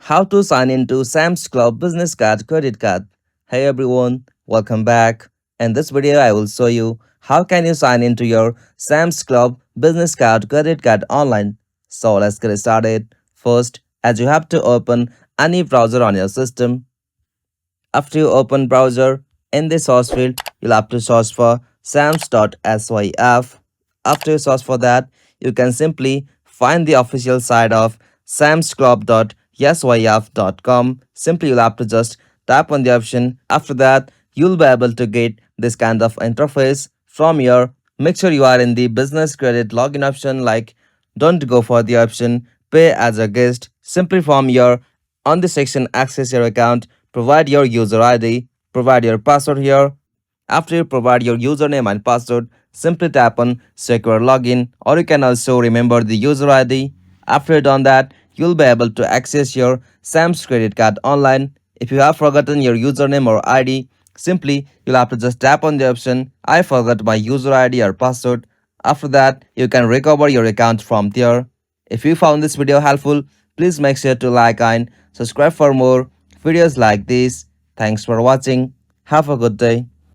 How to sign into Sam's Club Business Card Credit Card. Hey everyone, welcome back. In this video, I will show you how can you sign into your Sam's Club Business Card Credit Card online. So let's get started. First, as you have to open any browser on your system. After you open browser, in the source field, you'll have to search for sams.syf. After you search for that, you can simply find the official site of samsclub.syf.com. Simply you'll have to just tap on the option. After that, you'll be able to get this kind of interface from your. Make sure you are in the business credit login option, like don't go for the option pay as a guest. Simply from your on the section access your account, provide your user ID, provide your password here. After you provide your username and password, simply tap on secure login, or you can also remember the user ID. After you done that, you'll be able to access your Sam's credit card online. If you have forgotten your username or ID, simply you'll have to just tap on the option I forgot my user ID or password. After that, you can recover your account from there. If you found this video helpful, please make sure to like and subscribe for more videos like this. Thanks for watching. Have a good day.